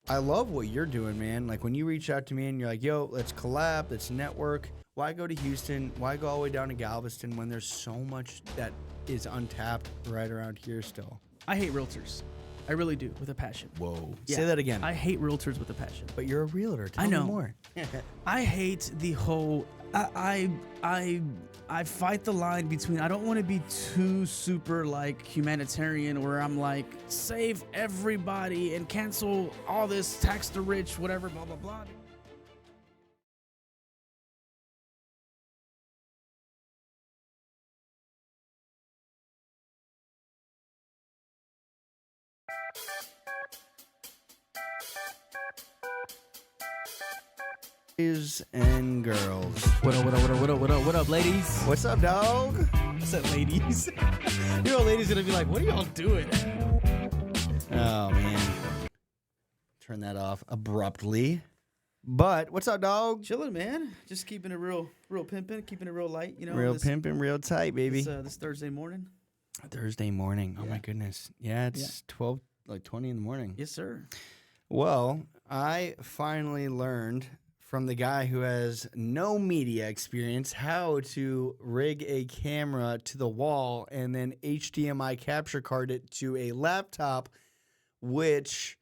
I love what you're doing, man. Like when you reach out to me and you're like, yo, let's collab, let's network. Why go to Houston? Why go all the way down to Galveston when there's so much that is untapped right around here still? I hate realtors. I really do, with a passion. Whoa. Yeah. Say that again. I hate realtors with a passion. But you're a realtor. Tell I know. me more. I hate the whole. I fight the line between. I don't want to be too super like humanitarian, where I'm like save everybody and cancel all this tax the rich, whatever, blah blah blah. Boys and girls. What up, ladies? What's up, dog? What's up, ladies? You know, ladies gonna be like, what are y'all doing? Oh, man. Turn that off abruptly. But what's up, dog? Chilling, man. Just keeping it real pimping, keeping it real light. You know, Real pimping, real tight, baby. This Thursday morning. Thursday morning. Oh, Yeah. my goodness. Yeah, it's 20 in the morning. Yes, sir. Well, I finally learned from the guy who has no media experience how to rig a camera to the wall and then HDMI capture card it to a laptop, which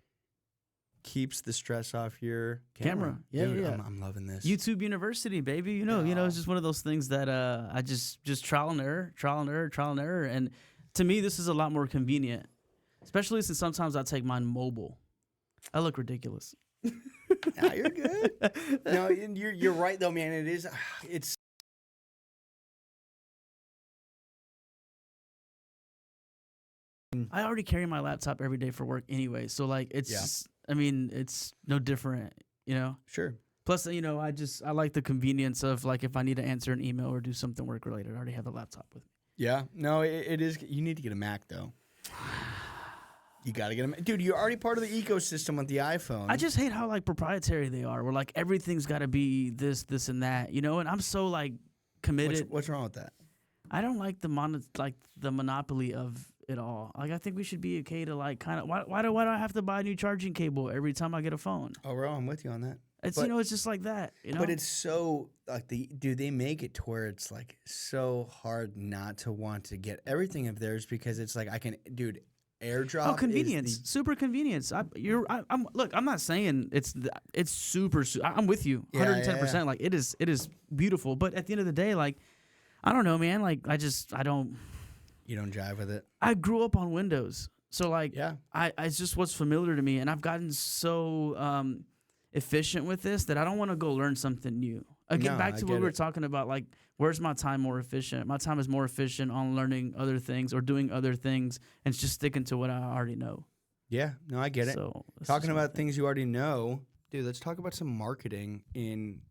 keeps the stress off your camera. Yeah, Dude, yeah. I'm loving this. YouTube University, baby. You know, it's just one of those things that I just trial and error. And to me, this is a lot more convenient, especially since sometimes I take mine mobile. I look ridiculous. Nah, you're good. No, you're right though, man. It is. It's. I already carry my laptop every day for work anyway, so like it's. Yeah. Just, I mean, it's no different, you know. Sure. Plus, you know, I like the convenience of like if I need to answer an email or do something work related, I already have the laptop with me. Yeah. No, it is. You need to get a Mac though. You got to get them. Dude, you're already part of the ecosystem with the iPhone. I just hate how like proprietary they are. Where like everything's got to be this, and that, you know. And I'm so like committed. What's wrong with that? I don't like the monopoly of it all. Like I think we should be okay to like kind of why do I have to buy a new charging cable every time I get a phone? Oh, bro, I'm with you on that. It's it's just like that, you know. But it's so like they make it to where it's like so hard not to want to get everything of theirs because it's like AirDrop. Oh, convenience, super convenience. Look. I'm not saying it's super. I'm with you, 110%. Like it is beautiful. But at the end of the day, like I don't know, man. Like I don't. You don't jive with it. I grew up on Windows, so like yeah. it's just what's familiar to me, and I've gotten so efficient with this that I don't want to go learn something new. Again, back to what we were talking about, like, where's my time more efficient? My time is more efficient on learning other things or doing other things and just sticking to what I already know. Yeah, no, I get it. So talking about things you already know, dude, let's talk about some marketing in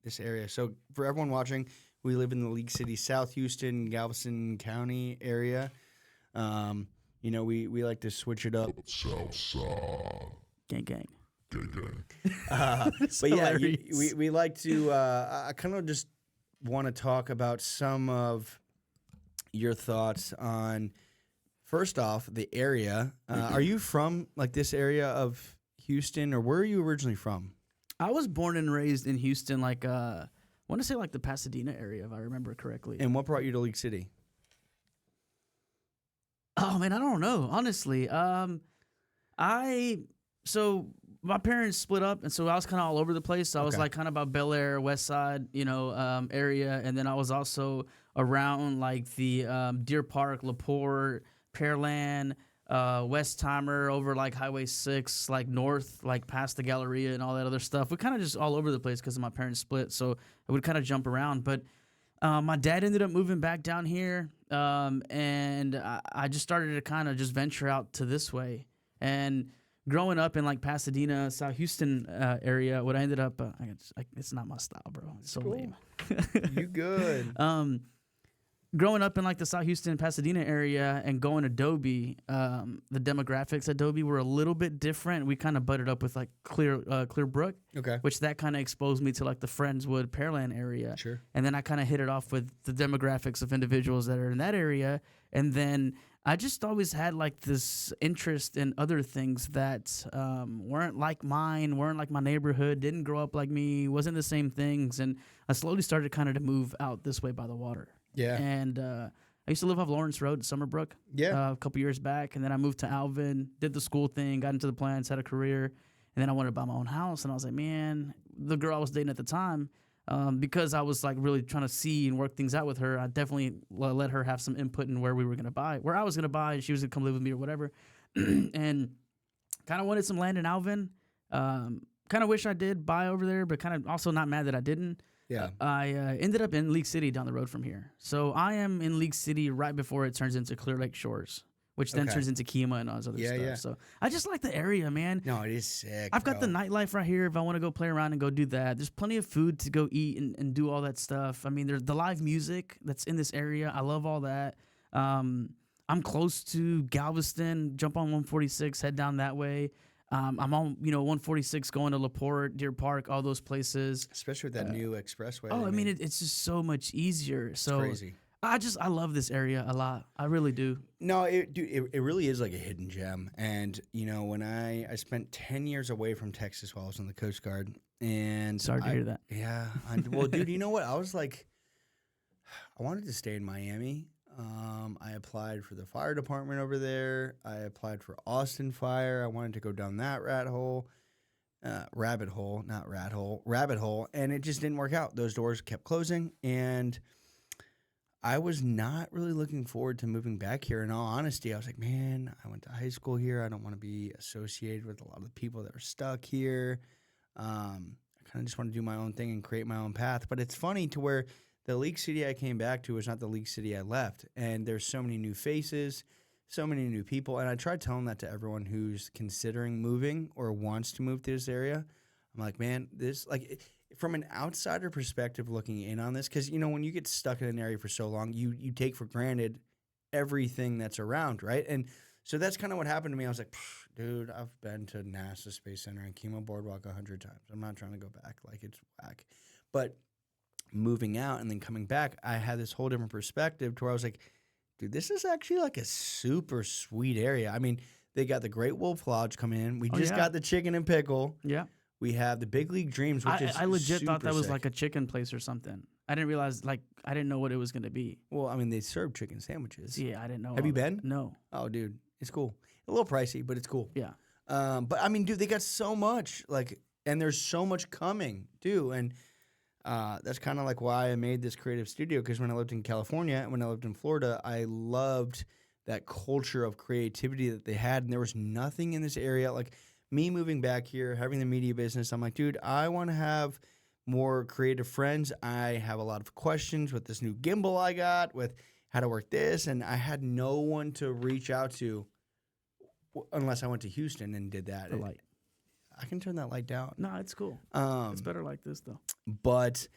this area. So for everyone watching, we live in the League City, South Houston, Galveston County area. You know, we like to switch it up. Southside. Gang. But yeah, we like to. I kind of just want to talk about some of your thoughts on. First off, the area. Are you from like this area of Houston, or where are you originally from? I was born and raised in Houston, like I want to say like the Pasadena area, if I remember correctly. And what brought you to League City? Oh man, I don't know, honestly. So my parents split up, and so I was kind of all over the place. So I was like kind of about Bel Air, West Side, you know, area, and then I was also around like the Deer Park, LaPorte, Pearland, Westheimer, over like Highway 6, like north, like past the Galleria and all that other stuff. We kind of just all over the place because my parents split, so I would kind of jump around. But my dad ended up moving back down here, and I just started to kind of just venture out to this way. And growing up in like Pasadena, South Houston area, what I ended up, it's not my style, bro. It's so lame. You good? Growing up in like the South Houston, Pasadena area and going Adobe, the demographics at Adobe were a little bit different. We kind of butted up with like Clearbrook, which that kind of exposed me to like the Friendswood, Pearland area. Sure. And then I kind of hit it off with the demographics of individuals that are in that area. And then I just always had like this interest in other things that weren't like mine, weren't like my neighborhood, didn't grow up like me, wasn't the same things. And I slowly started kind of to move out this way by the water. Yeah. And I used to live off Lawrence Road, Summerbrook, Yeah. a couple years back. And then I moved to Alvin, did the school thing, got into the plants, had a career. And then I wanted to buy my own house. And I was like, man, the girl I was dating at the time, because I was like really trying to see and work things out with her, I definitely let her have some input in where we were going to buy, where I was going to buy, and she was going to come live with me or whatever. And kind of wanted some land in Alvin. Kind of wish I did buy over there, but kind of also not mad that I didn't. Yeah. I ended up in League City down the road from here. So I am in League City right before it turns into Clear Lake Shores, which then turns into Kemah and all this other stuff. Yeah. So I just like the area, man. No, it is sick. I've got bro. the nightlife right here if I want to go play around and go do that. There's plenty of food to go eat and do all that stuff. I mean, there's the live music that's in this area. I love all that. I'm close to Galveston. Jump on 146, head down that way. I'm on 146 going to LaPorte, Deer Park, all those places. Especially with that new expressway. Oh, I mean, it's just so much easier. So crazy. I love this area a lot. I really do. No, it really is like a hidden gem. And, when I spent 10 years away from Texas while I was on the Coast Guard. And Sorry to hear that. Yeah. Well, dude, you know what? I was like, I wanted to stay in Miami. I applied for the fire department over there. I applied for Austin Fire. I wanted to go down that rabbit hole. And it just didn't work out. Those doors kept closing. And I was not really looking forward to moving back here. In all honesty, I was like, man, I went to high school here. I don't want to be associated with a lot of the people that are stuck here. I kind of just want to do my own thing and create my own path. But it's funny to where the League City I came back to was not the League City I left. And there's so many new faces, so many new people. And I tried telling that to everyone who's considering moving or wants to move to this area. I'm like, man, this, like, from an outsider perspective looking in on this, because, when you get stuck in an area for so long, you take for granted everything that's around, right? And so that's kind of what happened to me. I was like, dude, I've been to NASA Space Center and Kemah Boardwalk 100 times. I'm not trying to go back. Like, it's whack. But moving out and then coming back, I had this whole different perspective to where I was like, dude, this is actually like a super sweet area. I mean, they got the Great Wolf Lodge coming in. We just got the Chicken and Pickle. Yeah. We have the Big League Dreams, which is I legit thought that was sick. like a chicken place or something. I didn't realize, I didn't know what it was going to be. Well, I mean, they serve chicken sandwiches. Yeah, I didn't know. Have you been? No. Oh, dude, it's cool. A little pricey, but it's cool. Yeah. But I mean, dude, they got so much, and there's so much coming, too. And that's kind of like why I made this creative studio, because when I lived in California and when I lived in Florida, I loved that culture of creativity that they had. And there was nothing in this area. Like, me moving back here, having the media business, I'm like, dude, I want to have more creative friends. I have a lot of questions with this new gimbal I got, with how to work this, and I had no one to reach out to unless I went to Houston and did that. The light. I can turn that light down. No, it's cool. It's better like this, though. But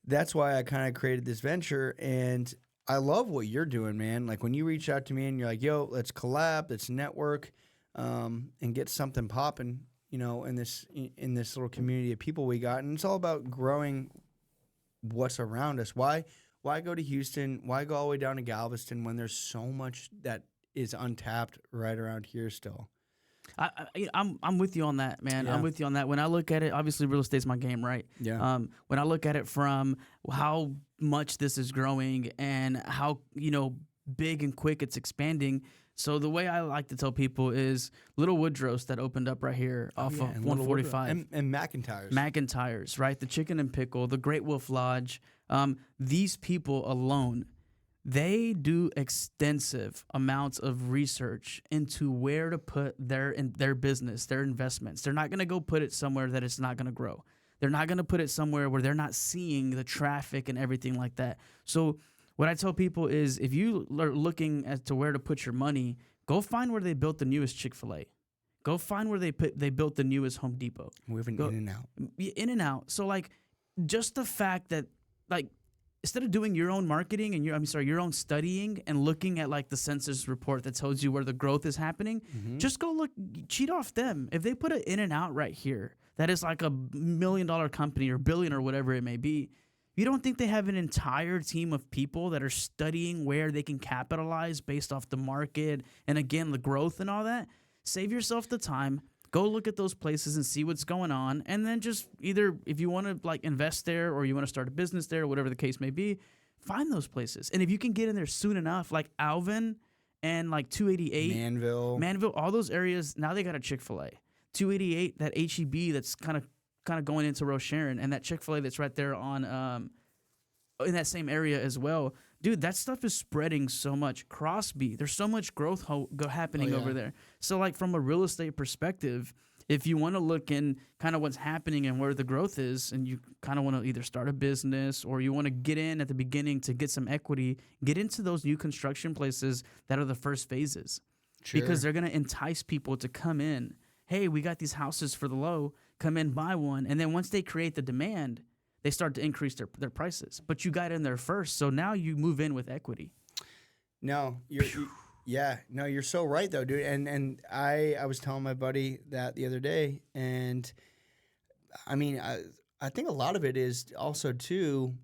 that's why I kind of created this venture, and I love what you're doing, man. Like, when you reach out to me and you're like, yo, let's collab, let's network, and get something popping, in this little community of people we got. And it's all about growing what's around us. Why go to Houston? Why go all the way down to Galveston when there's so much that is untapped right around here still? I'm with you on that, man. Yeah. I'm with you on that. When I look at it, obviously real estate's my game, right? Yeah. When I look at it from how much this is growing and how big and quick it's expanding. So the way I like to tell people is Little Woodrow's that opened up right here off of 145. And McIntyre's. McIntyre's, right? The Chicken and Pickle, the Great Wolf Lodge. These people alone, they do extensive amounts of research into where to put their business, their investments. They're not going to go put it somewhere that it's not going to grow. They're not going to put it somewhere where they're not seeing the traffic and everything like that. So what I tell people is, if you are looking as to where to put your money, go find where they built the newest Chick-fil-A. Go find where they built the newest Home Depot. We have an In-N-Out. In-N-Out. So just the fact that instead of doing your own marketing and your own studying and looking at the census report that tells you where the growth is happening, just go cheat off them. If they put an In-N-Out right here, that is like $1 million company or billion or whatever it may be, You don't think they have an entire team of people that are studying where they can capitalize based off the market and, again, the growth and all that? Save yourself the time. Go look at those places and see what's going on. And then just either if you want to like invest there or you want to start a business there, or whatever the case may be, find those places. And if you can get in there soon enough, like Alvin and like 288, Manville, all those areas, now they got a Chick-fil-A. 288, that HEB that's kind of going into Rose Sharon, and that Chick-fil-A that's right there on in that same area as well. Dude, that stuff is spreading so much. Crosby, there's so much growth happening over there. So like from a real estate perspective, if you want to look in kind of what's happening and where the growth is, and you kind of want to either start a business or you want to get in at the beginning to get some equity, get into those new construction places that are the first phases. Sure. Because they're going to entice people to come in. Hey, we got these houses for the low. Come in, buy one. And then once they create the demand, they start to increase their prices. But you got in there first, so now you move in with equity. No, you're so right though, dude. And I was telling my buddy that the other day, and I mean, I think a lot of it is also too,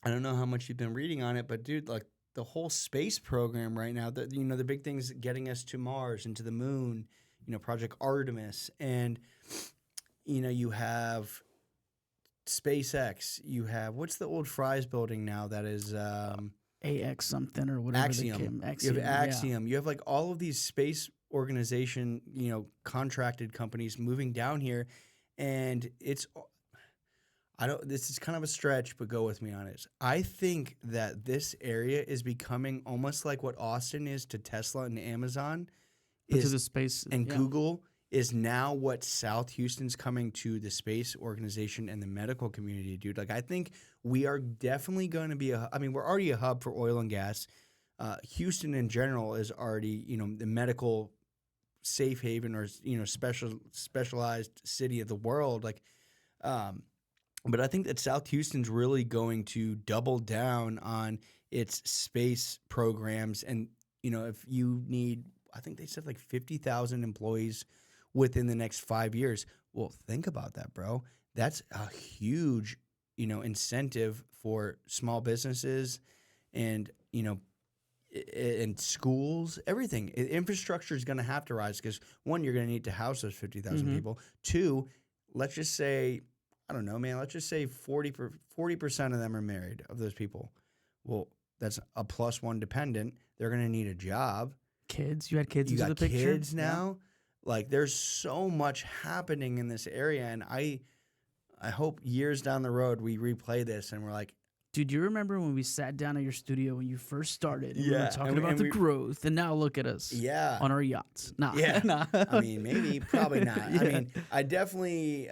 I don't know how much you've been reading on it, but dude, like the whole space program right now, the big things getting us to Mars and to the moon, Project Artemis, and you have SpaceX, you have, what's the old Fry's building now that is AX something or whatever. Axiom. You have Axiom. Yeah. You have like all of these space organization, contracted companies moving down here, and this is kind of a stretch, but go with me on it. I think that this area is becoming almost like what Austin is to Tesla and Amazon, to the space and Google is now what South Houston's coming to the space organization and the medical community, dude. Like, I think we are definitely going to be we're already a hub for oil and gas. Houston in general is already, the medical safe haven or, specialized city of the world. Like, but I think that South Houston's really going to double down on its space programs. And, if you need, I think they said like 50,000 employees within the next 5 years. Well, think about that, bro. That's a huge, incentive for small businesses and, and schools, everything. Infrastructure is going to have to rise because, one, you're going to need to house those 50,000 people. Two, let's just say, I don't know, man, let's just say 40% of them are married, of those people. Well, that's a plus one dependent. They're going to need a job. Kids. You had kids into the picture? You got kids now. Yeah. Like, there's so much happening in this area, and I hope years down the road we replay this and we're like, dude, you remember when we sat down at your studio when you first started and we were talking about the growth, and now look at us on our yachts. Nah. Yeah. Nah. I mean, maybe, probably not. Yeah. I mean, I definitely,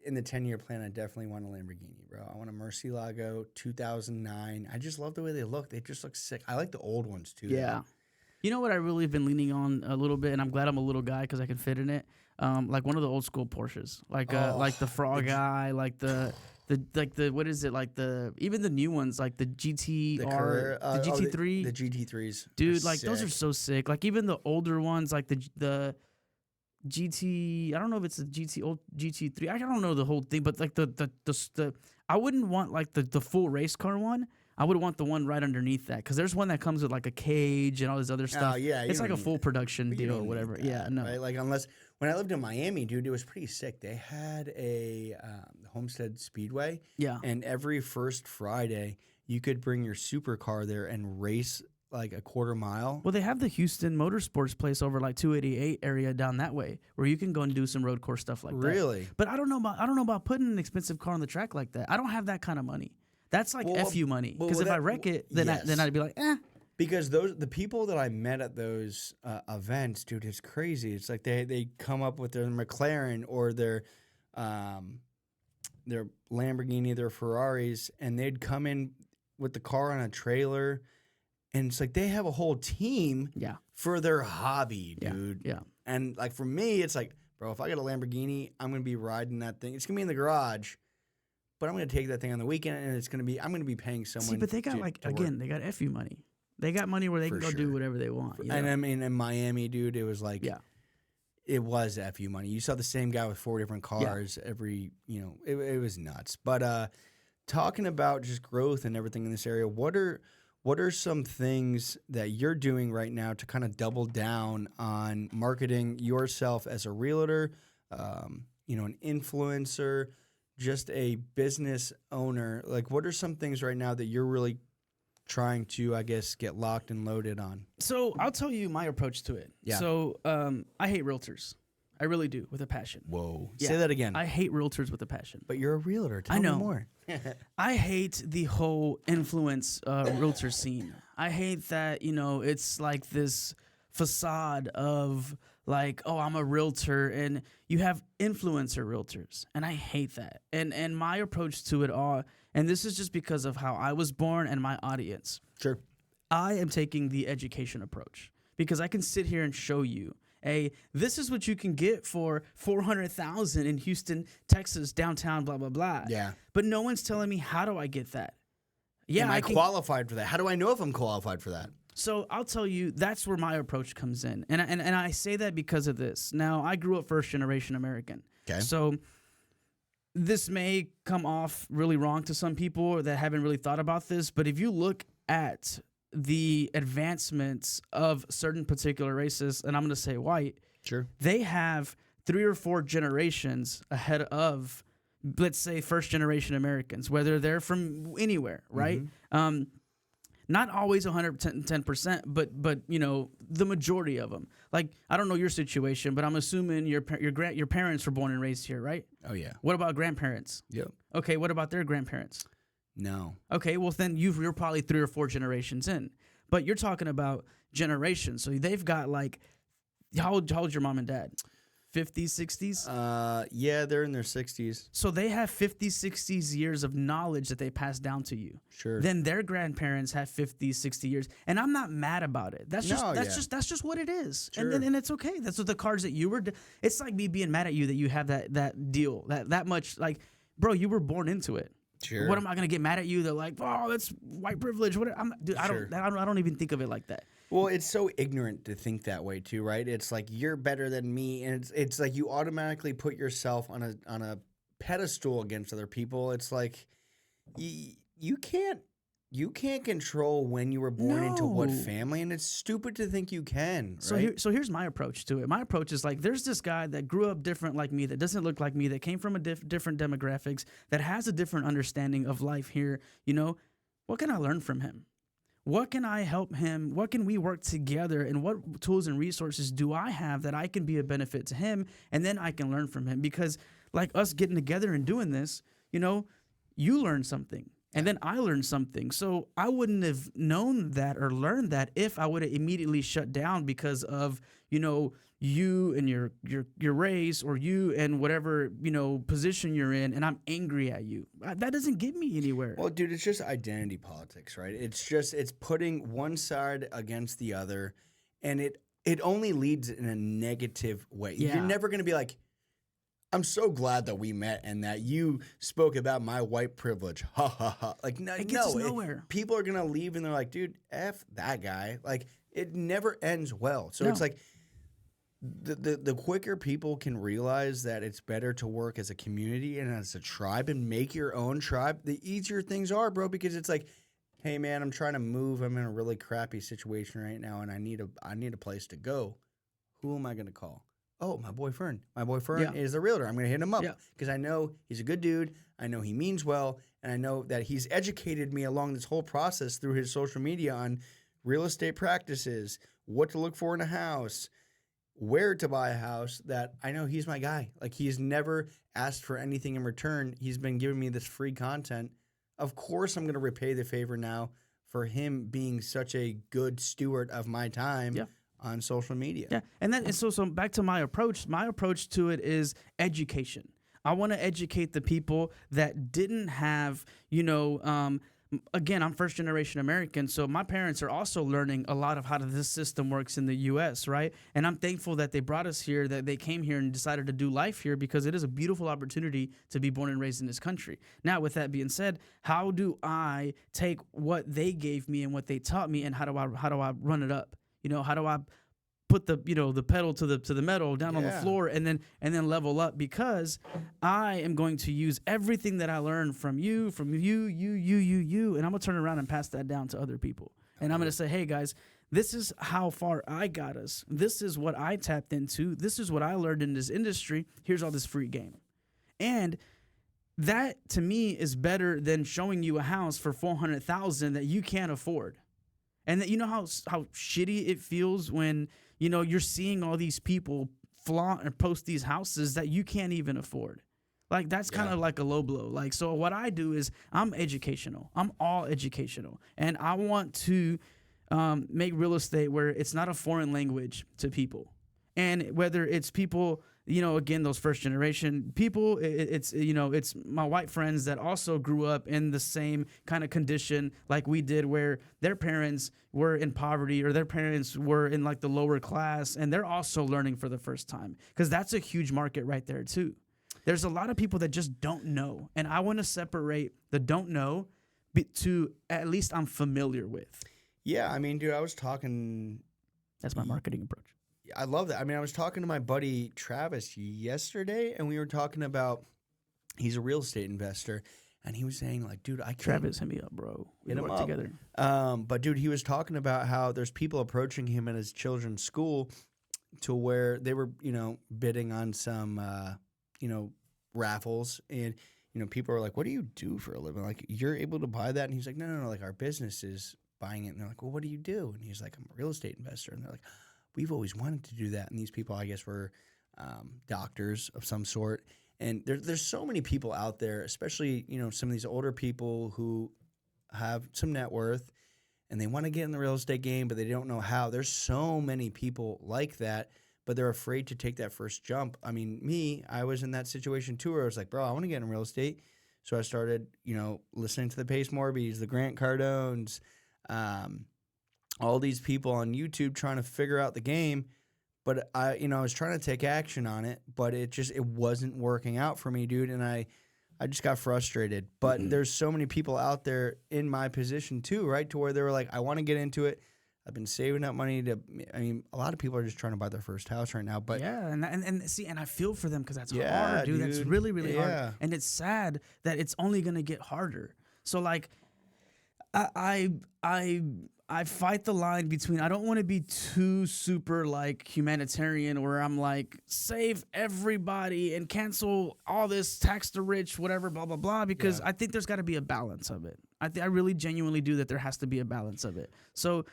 in the 10-year plan, I definitely want a Lamborghini, bro. I want a Murcielago 2009. I just love the way they look. They just look sick. I like the old ones, too. Yeah. Though. You know what I really have been leaning on a little bit, and I'm glad I'm a little guy because I can fit in it. Like one of the old school Porsches, like the Frog Eye, like the what is it, like even the new ones, like the GTR, the GT3, the GT3s, dude, like sick. Those are so sick. Like even the older ones, like the GT, I don't know if it's a old GT3, I don't know the whole thing, but like the I wouldn't want like the full race car one. I would want the one right underneath that, because there's one that comes with like a cage and all this other stuff. Oh, yeah, it's like a full production deal or whatever. That, no. Right? Like, unless when I lived in Miami, dude, it was pretty sick. They had a Homestead Speedway. Yeah. And every first Friday, you could bring your supercar there and race like a quarter mile. Well, they have the Houston Motorsports place over like 288 area down that way, where you can go and do some road course stuff like that. Really? But I don't know about putting an expensive car on the track like that. I don't have that kind of money. That's like FU money. Because if I wreck it, then I'd be like, eh. Because the people that I met at those events, dude, it's crazy. It's like they come up with their McLaren or their Lamborghini, their Ferraris, and they'd come in with the car on a trailer, and it's like they have a whole team for their hobby, dude. Yeah. And like for me, it's like, bro, if I get a Lamborghini, I'm gonna be riding that thing. It's gonna be in the garage. But I'm going to take that thing on the weekend, and I'm going to be paying someone. See, but they got they got FU money. They got money where they can go do whatever they want. And I mean, in Miami, dude, it was like, it was FU money. You saw the same guy with 4 different cars every, it was nuts. But talking about just growth and everything in this area, what are some things that you're doing right now to kind of double down on marketing yourself as a realtor, an influencer, just a business owner? Like, what are some things right now that you're really trying to, I guess, get locked and loaded on? So I'll tell you my approach to it. Yeah. So I hate realtors. I really do, with a passion. Whoa. Yeah. Say that again. I hate realtors with a passion. But you're a realtor. Tell I know. me more. I hate the whole influence realtor scene. I hate that, it's like this facade of like, oh, I'm a realtor, and you have influencer realtors, and I hate that. And my approach to it all, and this is just because of how I was born and my audience. Sure. I am taking the education approach because I can sit here and show you, this is what you can get for $400,000 in Houston, Texas, downtown, blah, blah, blah. Yeah. But no one's telling me, how do I get that? Yeah, Am I qualified for that? How do I know if I'm qualified for that? So I'll tell you, that's where my approach comes in. And I say that because of this. Now, I grew up first generation American. Okay. So this may come off really wrong to some people that haven't really thought about this, but if you look at the advancements of certain particular races, and I'm going to say white, Sure. they have 3 or 4 generations ahead of, let's say, first generation Americans, whether they're from anywhere, right? Not always 110%, but the majority of them. Like, I don't know your situation, but I'm assuming your parents were born and raised here, right? Oh, yeah. What about grandparents? Yep. Okay, what about their grandparents? No. Okay, well then you're probably 3 or 4 generations in. But you're talking about generations. So they've got like, how old's your mom and dad? 50s, 60s? Yeah, they're in their 60s. So they have 50s, 60s years of knowledge that they pass down to you. Sure. Then their grandparents have 50, 60 years. And I'm not mad about it. That's just what it is. Sure. And it's okay. That's what the cards that you were it's like me being mad at you that you have that deal. That much, like, bro, you were born into it. Sure. What am I gonna get mad at you? They're like, oh, that's white privilege. What? Dude, Sure. I don't even think of it like that. Well, it's so ignorant to think that way too, right? It's like you're better than me, and it's like you automatically put yourself on a pedestal against other people. It's like you can't control when you were born into what No. family, and it's stupid to think you can. So right? so here's my approach to it. My approach is like, there's this guy that grew up different like me, that doesn't look like me, that came from a different demographics, that has a different understanding of life here. What can I learn from him? What can I help him? What can we work together? And what tools and resources do I have that I can be a benefit to him? And then I can learn from him. Because like us getting together and doing this, you learn something. And then I learned something. So I wouldn't have known that or learned that if I would have immediately shut down because of, you and your race, or you and whatever, position you're in, and I'm angry at you. That doesn't get me anywhere. Well, dude, it's just identity politics, right? It's putting one side against the other, and it only leads in a negative way. Yeah. You're never going to be like, I'm so glad that we met and that you spoke about my white privilege. Ha ha ha. Like, no, It gets us nowhere. People are going to leave and they're like, dude, F that guy. Like, it never ends well. So No. it's like the quicker people can realize that it's better to work as a community and as a tribe and make your own tribe, the easier things are, bro, because it's like, hey, man, I'm trying to move. I'm in a really crappy situation right now, and I need a place to go. Who am I going to call? Oh, my boyfriend. My boyfriend is a realtor. I'm going to hit him up because I know he's a good dude. I know he means well, and I know that he's educated me along this whole process through his social media on real estate practices, what to look for in a house, where to buy a house, that I know he's my guy. Like, he's never asked for anything in return. He's been giving me this free content. Of course, I'm going to repay the favor now for him being such a good steward of my time on social media. Yeah, and so back to my approach. My approach to it is education. I want to educate the people that didn't have, again, I'm first generation American, so my parents are also learning a lot of how this system works in the U.S., right? And I'm thankful that they brought us here, that they came here and decided to do life here, because it is a beautiful opportunity to be born and raised in this country. Now, with that being said, how do I take what they gave me and what they taught me, and how do I run it up? How do I put the the pedal to the metal down on the floor and then level up, because I am going to use everything that I learned from you, and I'm gonna turn around and pass that down to other people. And I'm gonna say, hey guys, this is how far I got us. This is what I tapped into. This is what I learned in this industry. Here's all this free game. And that to me is better than showing you a house for $400,000 that you can't afford. And that, how shitty it feels when you're seeing all these people flaunt and post these houses that you can't even afford. Like, that's kind of like a low blow. Like, so what I do is I'm educational. I'm all educational. And I want to make real estate where it's not a foreign language to people. And whether it's people, again, those first generation people, it's my white friends that also grew up in the same kind of condition like we did, where their parents were in poverty or their parents were in like the lower class, and they're also learning for the first time, because that's a huge market right there too. There's a lot of people that just don't know, and I want to separate the don't know to at least I'm familiar with. Yeah, I mean, dude, I was talking. That's my marketing approach. I love that. I mean, I was talking to my buddy Travis yesterday, and we were talking about, he's a real estate investor, and he was saying, like, dude, I can't. Travis, hit me up, bro. We work together. But, dude, he was talking about how there's people approaching him at his children's school to where they were, bidding on some, raffles, and, people are like, what do you do for a living? Like, you're able to buy that? And he's like, no, like, our business is buying it. And they're like, well, what do you do? And he's like, I'm a real estate investor. And they're like, we've always wanted to do that. And these people, I guess, were doctors of some sort. And there's so many people out there, especially, some of these older people who have some net worth and they want to get in the real estate game, but they don't know how. There's so many people like that, but they're afraid to take that first jump. I mean, I was in that situation too, where I was like, bro, I want to get in real estate. So I started, listening to the Pace Morbies, the Grant Cardones, all these people on YouTube trying to figure out the game, but I was trying to take action on it, but it wasn't working out for me, dude. And I just got frustrated. But there's so many people out there in my position too, right? To where they were like, I want to get into it. I've been saving up money a lot of people are just trying to buy their first house right now. But yeah, and see, and I feel for them, because that's hard, dude. That's really, really hard. And it's sad that it's only gonna get harder. So like, I fight the line between, I don't want to be too super like humanitarian where I'm like, save everybody and cancel all this, tax the rich, whatever, blah, blah, blah, because I think there's got to be a balance of it. I really genuinely do that there has to be a balance of it. So,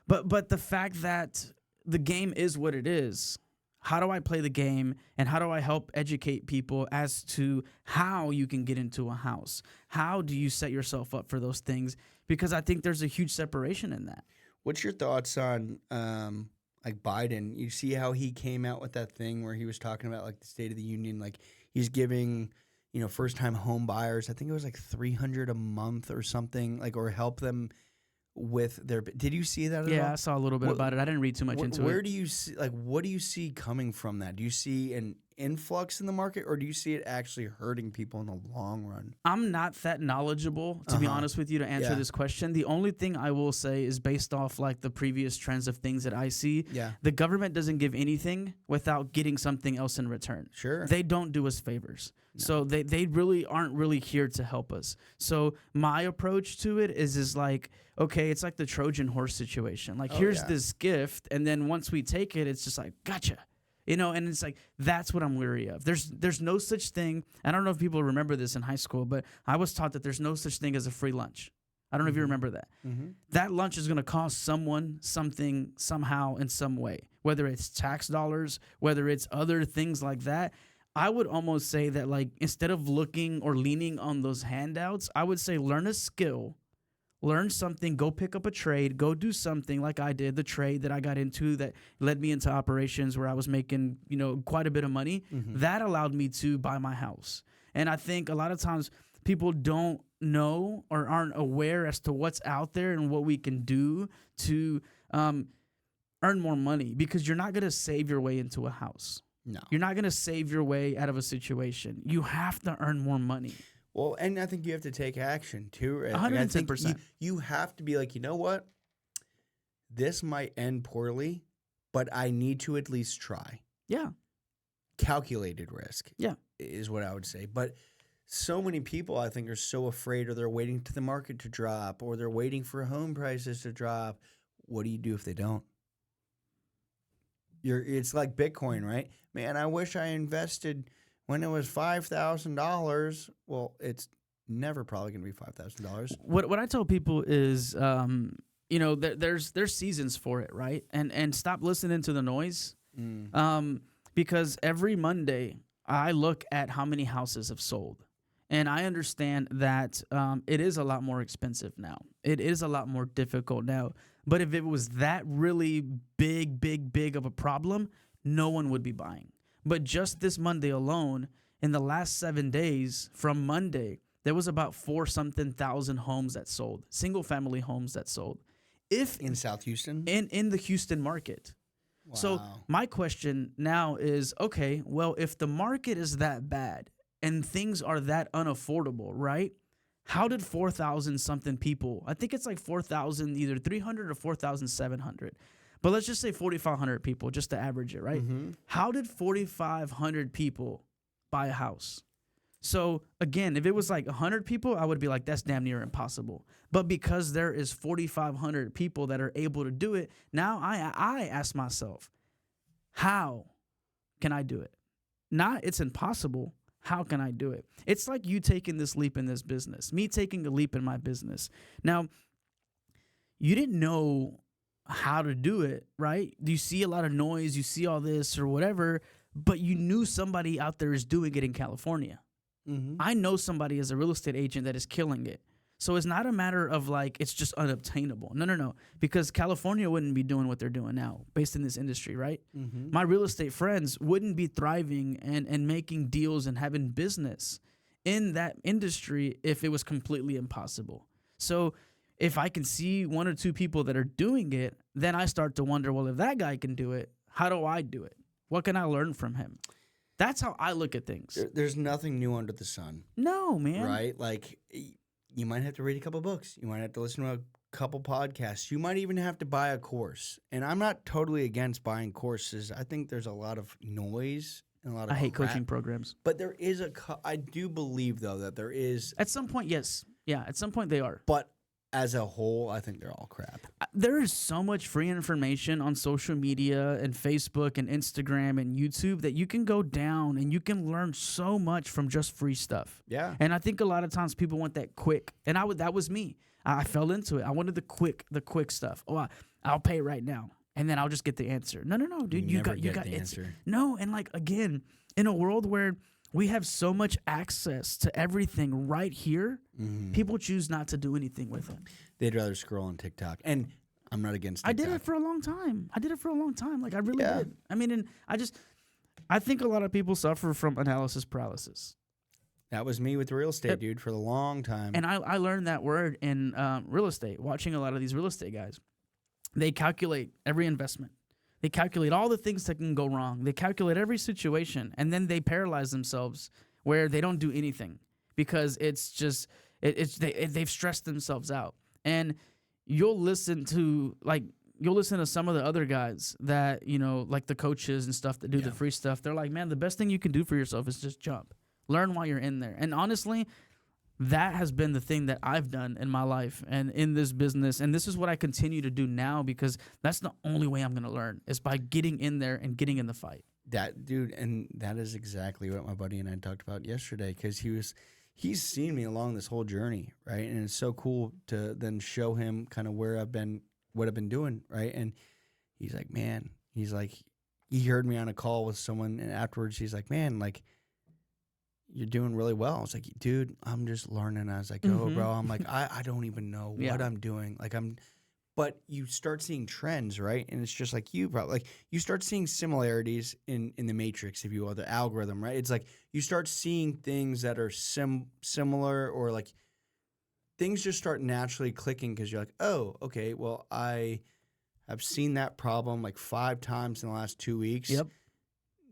but the fact that the game is what it is, how do I play the game, and how do I help educate people as to how you can get into a house? How do you set yourself up for those things? Because I think there's a huge separation in that. What's your thoughts on like Biden? You see how he came out with that thing where he was talking about like the State of the Union, like he's giving, first-time home buyers, I think it was like $300 a month or something, like, or help them with their. Did you see that at all? Yeah, I saw a little bit about it. I didn't read too much into it. Where do you see, like, what do you see coming from that? Do you see an influx in the market, or do you see it actually hurting people in the long run? I'm not that knowledgeable, to be honest with you, to answer this question. The only thing I will say is based off like the previous trends of things that I see. Yeah. The government doesn't give anything without getting something else in return. Sure. They don't do us favors. No. So they really aren't really here to help us. So my approach to it is like, okay, it's like the Trojan horse situation. Like, here's this gift, and then once we take it, it's just like, gotcha. And it's like, that's what I'm weary of. There's no such thing. I don't know if people remember this in high school, but I was taught that there's no such thing as a free lunch. I don't know if you remember that. Mm-hmm. That lunch is going to cost someone something, somehow, in some way, whether it's tax dollars, whether it's other things like that. I would almost say that, like, instead of looking or leaning on those handouts, I would say learn a skill. Learn something, go pick up a trade, go do something like I did, the trade that I got into that led me into operations where I was making, quite a bit of money. Mm-hmm. That allowed me to buy my house. And I think a lot of times people don't know or aren't aware as to what's out there and what we can do to earn more money, because you're not going to save your way into a house. No. You're not going to save your way out of a situation. You have to earn more money. Well, and I think you have to take action too. Right? 110%. You have to be like, you know what? This might end poorly, but I need to at least try. Yeah. Calculated risk. Yeah. Is what I would say. But so many people, I think, are so afraid, or they're waiting to the market to drop, or they're waiting for home prices to drop. What do you do if they don't? It's like Bitcoin, right? Man, I wish I invested when it was $5,000. Well, it's never probably going to be $5,000. What I tell people is, there's seasons for it, right? And stop listening to the noise, because every Monday I look at how many houses have sold, and I understand that it is a lot more expensive now. It is a lot more difficult now. But if it was that really big of a problem, no one would be buying. But just this Monday alone, in the last 7 days from Monday, there was about 4-something thousand homes that sold, single-family homes that sold. In South Houston? In the Houston market. Wow. So my question now is, okay, well, if the market is that bad and things are that unaffordable, right? How did 4,000 something people, I think it's like 4,000, either 300 or 4,700, but let's just say 4,500 people just to average it, right? Mm-hmm. How did 4,500 people buy a house? So again, if it was like 100 people, I would be like, that's damn near impossible. But because there is 4,500 people that are able to do it, now I ask myself, how can I do it? Not it's impossible. How can I do it? It's like you taking this leap in this business, me taking a leap in my business. Now, you didn't know how to do it, right? You see a lot of noise, you see all this or whatever, but you knew somebody out there is doing it in California. Mm-hmm. I know somebody as a real estate agent that is killing it. So it's not a matter of like it's just unobtainable. No. Because California wouldn't be doing what they're doing now based in this industry, right? Mm-hmm. My real estate friends wouldn't be thriving and making deals and having business in that industry if it was completely impossible. So if I can see 1 or 2 people that are doing it, then I start to wonder, well, if that guy can do it, how do I do it? What can I learn from him? That's how I look at things. There's nothing new under the sun. No, man. Right? Like, you might have to read a couple books. You might have to listen to a couple podcasts. You might even have to buy a course. And I'm not totally against buying courses. I think there's a lot of noise and a lot of I hate crap. coaching programs. But there is I do believe, though, that there is. At some point, yes. Yeah, at some point they are. But as a whole, I think they're all crap. There is so much free information on social media and Facebook and Instagram and YouTube that you can go down and you can learn so much from just free stuff. Yeah. And I think a lot of times people want that quick. And that was me. I fell into it. I wanted the quick stuff. Oh, I'll pay right now. And then I'll just get the answer. No, dude. You got the answer. No, and like again, in a world where we have so much access to everything right here, people choose not to do anything with it. They'd rather scroll on TikTok. And I'm not against TikTok. I did it for a long time. Like I really did. I mean, and I think a lot of people suffer from analysis paralysis. That was me with real estate, dude, for a long time. And I learned that word in real estate, watching a lot of these real estate guys. They calculate every investment. They calculate all the things that can go wrong. They calculate every situation, and then they paralyze themselves where they don't do anything because it's just they've stressed themselves out. And you'll listen to some of the other guys that like the coaches and stuff that do the free stuff. They're like, man, the best thing you can do for yourself is just jump, learn while you're in there. And honestly, that has been the thing that I've done in my life and in this business. And this is what I continue to do now because that's the only way I'm going to learn is by getting in there and getting in the fight. That dude, and that is exactly what my buddy and I talked about yesterday because he's seen me along this whole journey, right? And it's so cool to then show him kind of where I've been, what I've been doing, right? And he's like, man, he heard me on a call with someone and afterwards he's like, man, like, you're doing really well. I was like, dude, I'm just learning as I go, bro. I'm like, I don't even know what I'm doing. But you start seeing trends, right? And it's just like you, bro. Like you start seeing similarities in the matrix, if you will, the algorithm, right? It's like you start seeing things that are similar or like things just start naturally clicking because you're like, oh, okay, well, I have seen that problem like 5 times in the last 2 weeks. Yep.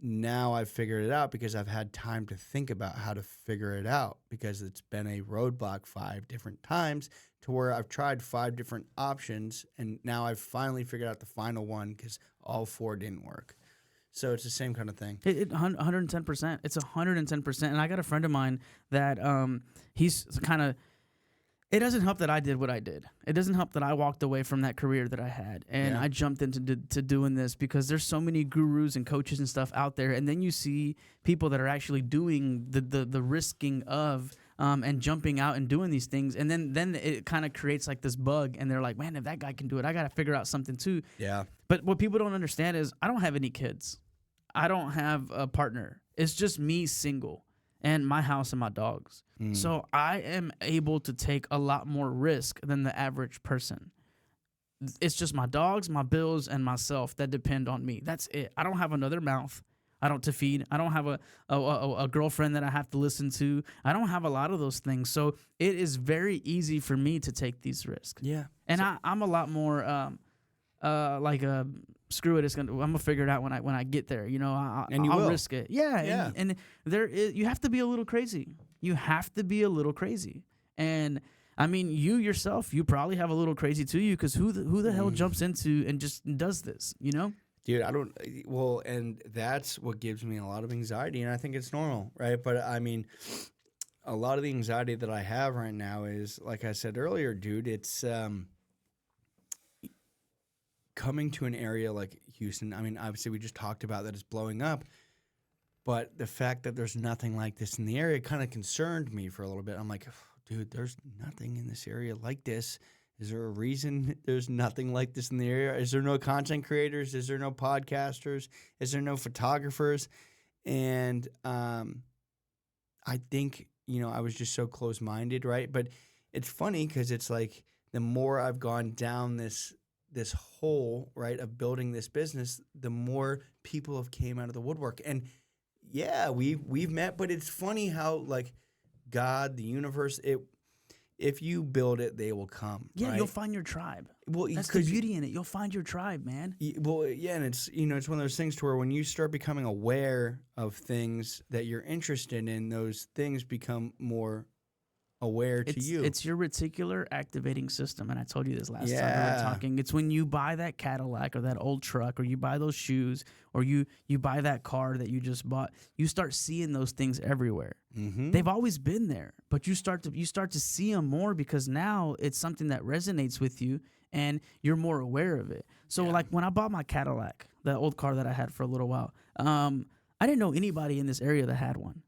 now I've figured it out because I've had time to think about how to figure it out, because it's been a roadblock 5 different times to where I've tried 5 different options, and now I've finally figured out the final one because all 4 didn't work. So it's the same kind of thing. 110%. It's 110%. And I got a friend of mine that he's kind of. It doesn't help that I did what I did. It doesn't help that I walked away from that career that I had, and I jumped into doing this because there's so many gurus and coaches and stuff out there, and then you see people that are actually doing the risking of and jumping out and doing these things, and then it kind of creates like this bug, and they're like, man, if that guy can do it, I got to figure out something too. Yeah. But what people don't understand is I don't have any kids. I don't have a partner. It's just me single and my house and my dogs. So I am able to take a lot more risk than the average person. It's just my dogs, my bills, and myself that depend on me. That's it. I don't have another mouth to feed. I don't have a girlfriend that I have to listen to. I don't have a lot of those things. So it is very easy for me to take these risks. Yeah. And I'm a lot more screw it. I'm gonna figure it out when I get there. You know, I'll risk it. Yeah. And there is, you have to be a little crazy. You have to be a little crazy. And I mean, you yourself, you probably have a little crazy to you, because who the hell jumps into and just does this? You know, dude. I don't. Well, and that's what gives me a lot of anxiety, and I think it's normal, right? But I mean, a lot of the anxiety that I have right now is, like I said earlier, dude. It's coming to an area like Houston. I mean, obviously, we just talked about that it's blowing up. But the fact that there's nothing like this in the area kind of concerned me for a little bit. I'm like, dude, there's nothing in this area like this. Is there a reason there's nothing like this in the area? Is there no content creators? Is there no podcasters? Is there no photographers? And I think, I was just so close-minded, right? But it's funny because it's like the more I've gone down this hole, right, of building this business, the more people have came out of the woodwork. And yeah, we've met, but it's funny how, like, God, the universe, if you build it, they will come. Yeah, right? You'll find your tribe. Well, that's the beauty in it. You'll find your tribe, man. Well, yeah, and it's it's one of those things to where when you start becoming aware of things that you're interested in, those things become more aware to you. It's your reticular activating system, and I told you this last time we were talking. It's when you buy that Cadillac or that old truck, or you buy those shoes, or you buy that car that you just bought. You start seeing those things everywhere. Mm-hmm. They've always been there, but you start to see them more because now it's something that resonates with you, and you're more aware of it. So, like when I bought my Cadillac, that old car that I had for a little while, I didn't know anybody in this area that had one,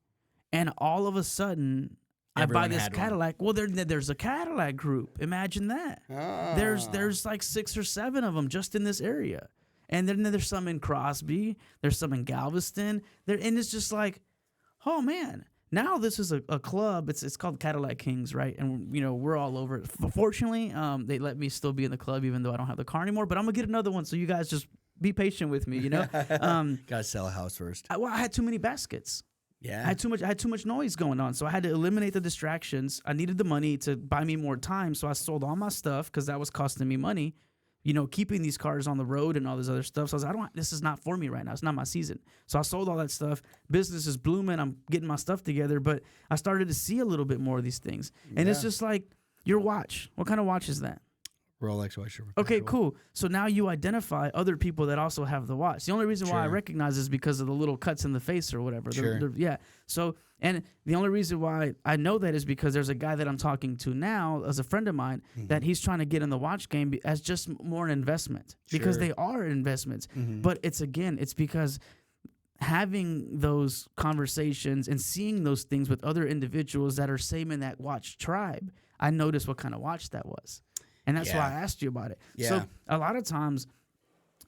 and all of a sudden, Everyone I buy this Cadillac. Well, there's a Cadillac group. Imagine that. There's like 6 or 7 of them just in this area, and then there's some in Crosby. There's some in Galveston. And it's just like, oh man. Now this is a club. It's called Cadillac Kings, right? And we're all over it. Fortunately, they let me still be in the club even though I don't have the car anymore. But I'm gonna get another one, so you guys just be patient with me. Gotta sell a house first. I had too many baskets. Yeah. I had too much noise going on, so I had to eliminate the distractions. I needed the money to buy me more time, so I sold all my stuff because that was costing me money. Keeping these cars on the road and all this other stuff. So I was like, this is not for me right now. It's not my season. So I sold all that stuff. Business is blooming. I'm getting my stuff together, but I started to see a little bit more of these things. And it's just like your watch. What kind of watch is that? Rolex watch. Okay, cool. So now you identify other people that also have the watch. The only reason why I recognize is because of the little cuts in the face or whatever. So, and the only reason why I know that is because there's a guy that I'm talking to now as a friend of mine that he's trying to get in the watch game as just more an investment because they are investments. But it's because having those conversations and seeing those things with other individuals that are same in that watch tribe, I noticed what kind of watch that was. And that's why I asked you about it. Yeah. So a lot of times,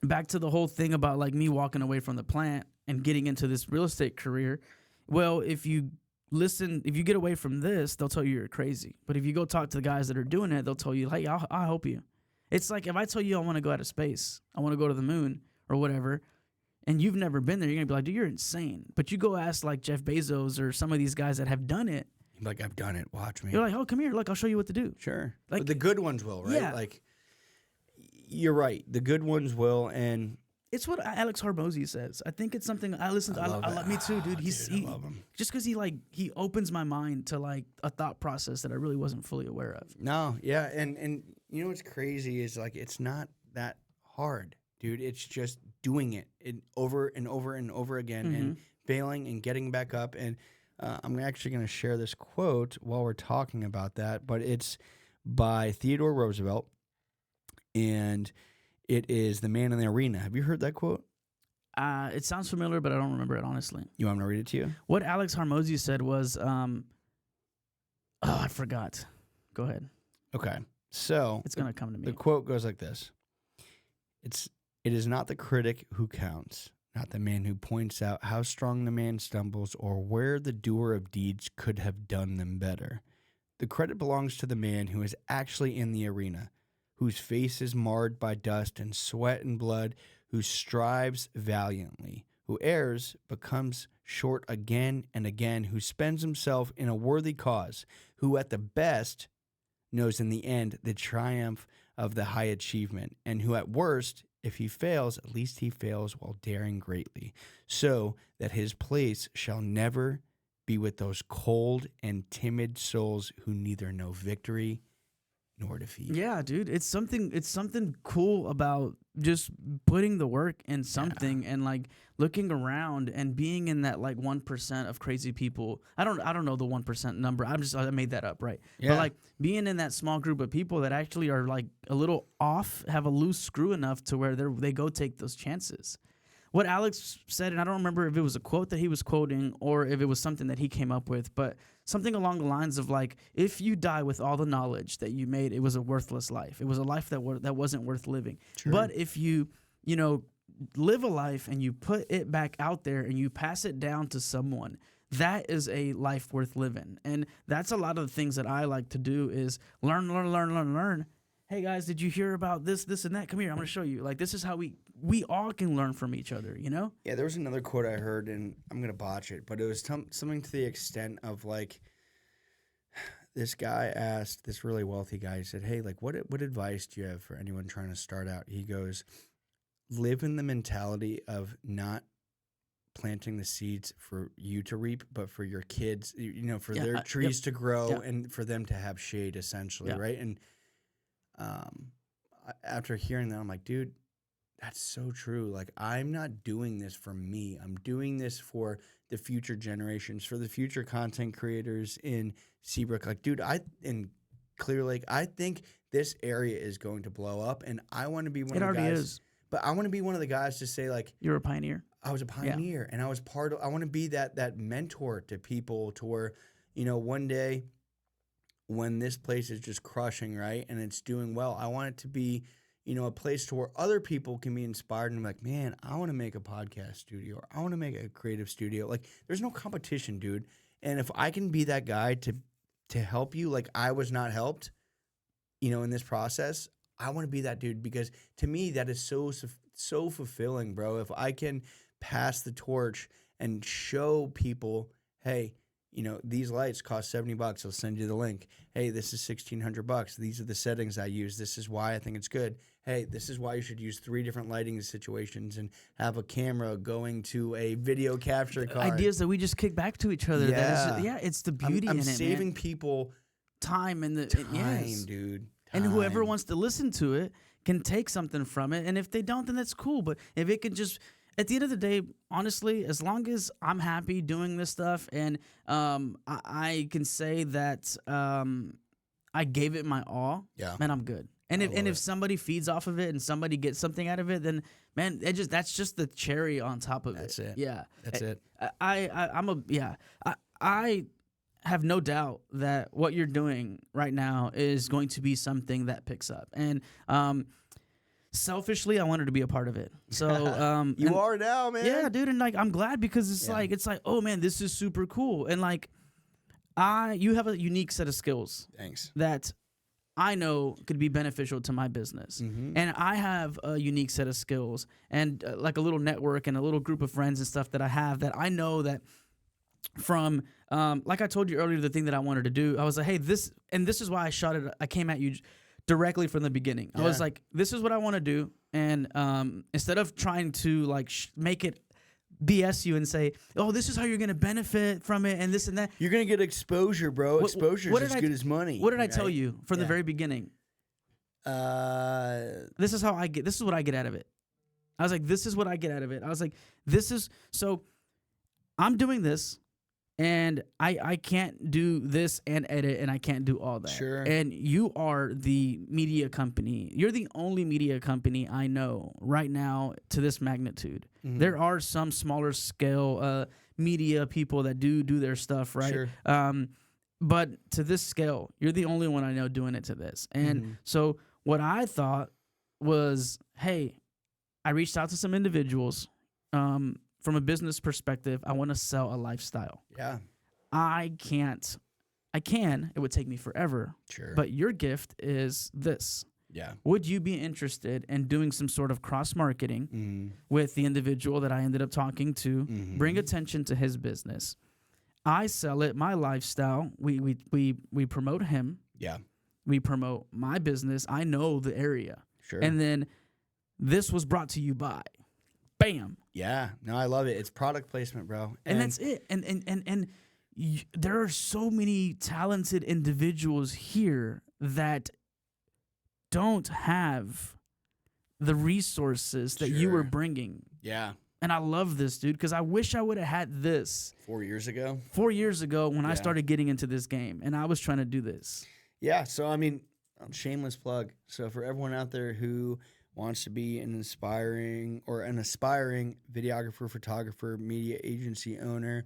back to the whole thing about like me walking away from the plant and getting into this real estate career, well, if you get away from this, they'll tell you you're crazy. But if you go talk to the guys that are doing it, they'll tell you, hey, I'll help you. It's like if I tell you I want to go out of space, I want to go to the moon or whatever, and you've never been there, you're going to be like, dude, you're insane. But you go ask like Jeff Bezos or some of these guys that have done it, like, I've done it. Watch me. You're like, oh, come here. Look, I'll show you what to do. Sure. Like, but the good ones will, right? Yeah. Like, you're right. The good ones will. And It's what Alex Hormozy says. I think it's something I listen to. I love me too, dude. I love him. Just because he opens my mind to like a thought process that I really wasn't fully aware of. No, yeah, and you know what's crazy is like it's not that hard, dude. It's just doing it over and over and over again, and failing and getting back up. And I'm actually going to share this quote while we're talking about that, but it's by Theodore Roosevelt, and it is The Man in the Arena. Have you heard that quote? It sounds familiar, but I don't remember it, honestly. You want me to read it to you? What Alex Hormozy said was, I forgot. Go ahead. Okay. So it's going to come to me. The quote goes like this. It is not the critic who counts, not the man who points out how strong the man stumbles or where the doer of deeds could have done them better. The credit belongs to the man who is actually in the arena, whose face is marred by dust and sweat and blood, who strives valiantly, who errs, but comes short again and again, who spends himself in a worthy cause, who at the best knows in the end the triumph of the high achievement, and who at worst, if he fails, at least he fails while daring greatly, so that his place shall never be with those cold and timid souls who neither know victory nor defeat. Yeah, dude, it's something cool about just putting the work in something and like looking around and being in that like 1% of crazy people. I don't know the 1% number. I made that up, right? Yeah. But like being in that small group of people that actually are like a little off, have a loose screw enough to where they go take those chances. What Alex said, and I don't remember if it was a quote that he was quoting or if it was something that he came up with, but something along the lines of like, if you die with all the knowledge that you made, it was a worthless life. It was a life that wasn't worth living. True. But if you live a life and you put it back out there and you pass it down to someone, that is a life worth living. And that's a lot of the things that I like to do is learn. Hey guys, did you hear about this, and that? Come here, I'm going to show you. Like, this is how we all can learn from each other, you know? Yeah, there was another quote I heard, and I'm going to botch it, but it was something to the extent of, like, this guy asked this really wealthy guy, he said, hey, like, what advice do you have for anyone trying to start out? He goes, live in the mentality of not planting the seeds for you to reap, but for your kids, for their trees to grow and for them to have shade, essentially, right? And after hearing that, I'm like, dude, that's so true. Like, I'm not doing this for me. I'm doing this for the future generations, for the future content creators in Seabrook. Like, dude, in Clear Lake, I think this area is going to blow up, and I want to be one of the guys. It already is. But I want to be one of the guys to say, like, you're a pioneer. I was a pioneer, and I was I want to be that mentor to people to where, one day when this place is just crushing, right, and it's doing well, I want it to be, a place to where other people can be inspired and be like, man, I want to make a podcast studio, or I want to make a creative studio. Like, there's no competition, dude. And if I can be that guy to help you, like I was not helped, in this process, I want to be that dude, because to me that is so fulfilling, bro. If I can pass the torch and show people, hey, these lights cost $70. I'll send you the link. Hey, this is $1,600. These are the settings I use. This is why I think it's good. Hey, this is why you should use 3 different lighting situations and have a camera going to a video capture card. Ideas that we just kick back to each other. Yeah, it's the beauty I'm in it, saving man. people time and time, dude. And whoever wants to listen to it can take something from it. And if they don't, then that's cool. But if it can just, at the end of the day, honestly, as long as I'm happy doing this stuff and I can say that I gave it my all, man, I'm good. And if somebody feeds off of it and somebody gets something out of it, then man, that's just the cherry on top of it. That's it. Yeah, that's it. I have no doubt that what you're doing right now is going to be something that picks up. And selfishly, I wanted to be a part of it. So you are now, man. Yeah, dude. And like, I'm glad because it's like, oh man, this is super cool. And like, you have a unique set of skills. Thanks. That I know could be beneficial to my business. And I have a unique set of skills and like a little network and a little group of friends and stuff that I have that I know that from, like I told you earlier, the thing that I wanted to do, I was like, hey, this is why I shot it. I came at you directly from the beginning. I was Yeah. like, this is what I want to do. And instead of trying to like make it BS you and say, oh, this is how you're going to benefit from it and this and that. You're going to get exposure, bro. Exposure is as good as money. What did I tell you from the Yeah. very beginning? This is what I get out of it. I was like, this is what I get out of it. I was like, so I'm doing this and I can't do this and edit and I can't do all that. Sure. And you are the media company. You're the only media company I know right now to this magnitude. Mhm. There are some smaller scale media people that do their stuff, right? Sure. But to this scale, you're the only one I know doing it to this. And so what I thought was, hey, I reached out to some individuals. From a business perspective, I want to sell a lifestyle. Yeah. I can. It would take me forever. Sure. But your gift is this. Yeah. Would you be interested in doing some sort of cross-marketing with the individual that I ended up talking to, bring attention to his business? I sell it, my lifestyle. We promote him. Yeah. We promote my business. I know the area. Sure. And then this was brought to you by. Bam. Yeah. No, I love it. It's product placement, bro. And that's it. And there are so many talented individuals here that don't have the resources that you were bringing. Yeah. And I love this, dude, because I wish I would have had this 4 years ago. 4 years ago when I started getting into this game and I was trying to do this. Yeah. So, I mean, shameless plug. So, for everyone out there who wants to be an aspiring videographer, photographer, media agency owner,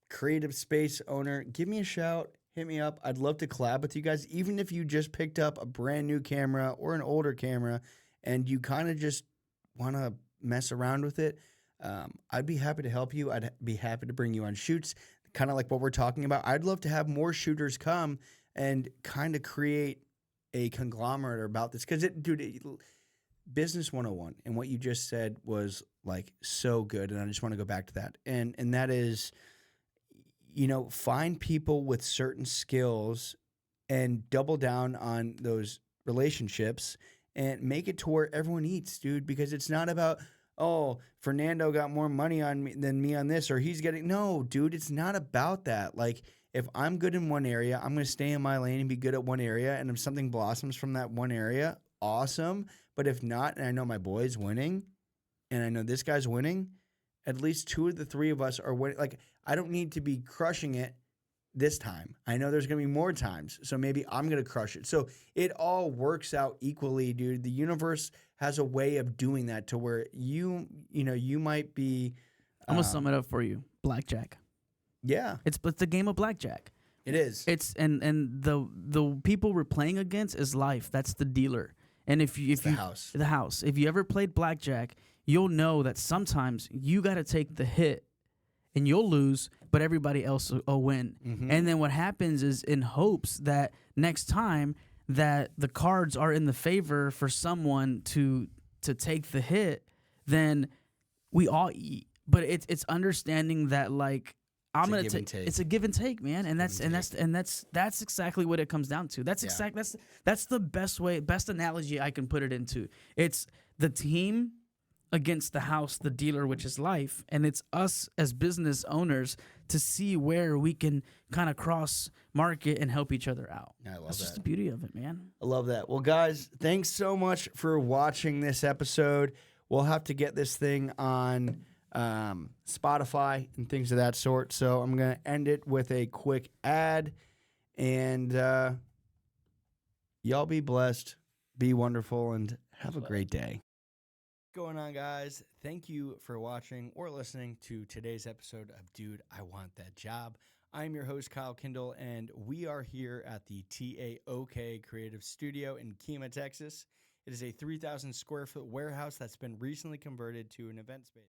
creative space owner, give me a shout. Hit me up. I'd love to collab with you guys, even if you just picked up a brand new camera or an older camera and you kind of just want to mess around with it. I'd be happy to help you. I'd be happy to bring you on shoots, kind of like what we're talking about. I'd love to have more shooters come and kind of create a conglomerate about this because business 101 and what you just said was like so good, and I just want to go back to that, and that is, find people with certain skills and double down on those relationships and make it to where everyone eats, dude, because it's not about, oh, Fernando got more money than me on this, or he's getting, no, dude, it's not about that. Like, if I'm good in one area, I'm going to stay in my lane and be good at one area. And if something blossoms from that one area, awesome. But if not, and I know my boy's winning, and I know this guy's winning, at least 2 of the 3 of us are winning. Like, I don't need to be crushing it this time. I know there's going to be more times, so maybe I'm going to crush it. So it all works out equally, dude. The universe has a way of doing that to where you might be. I'm going to sum it up for you. Blackjack. Yeah. It's a game of blackjack. It is. It's and the people we're playing against is life. That's the dealer. And if you the house. The house. If you ever played blackjack, you'll know that sometimes you got to take the hit and you'll lose, but everybody else will win. And then what happens is, in hopes that next time that the cards are in the favor for someone to take the hit, then we all eat. But it's understanding that, like, I'm gonna take. It's a give and take, man, and that's exactly what it comes down to. That's the best analogy I can put it into. It's the team against the house, the dealer, which is life, and it's us as business owners to see where we can kind of cross market and help each other out. I love That's that. just the beauty of it, man. I love that. Well, guys, thanks so much for watching this episode. We'll have to get this thing on Spotify and things of that sort. So I'm going to end it with a quick ad, and y'all be blessed, be wonderful, and have a great day. What's going on, guys? Thank you for watching or listening to today's episode of Dude, I Want That Job. I'm your host, Kyle Kindle, and we are here at the TAOK Creative Studio in Kemah, Texas. It is a 3,000 square foot warehouse that's been recently converted to an event space.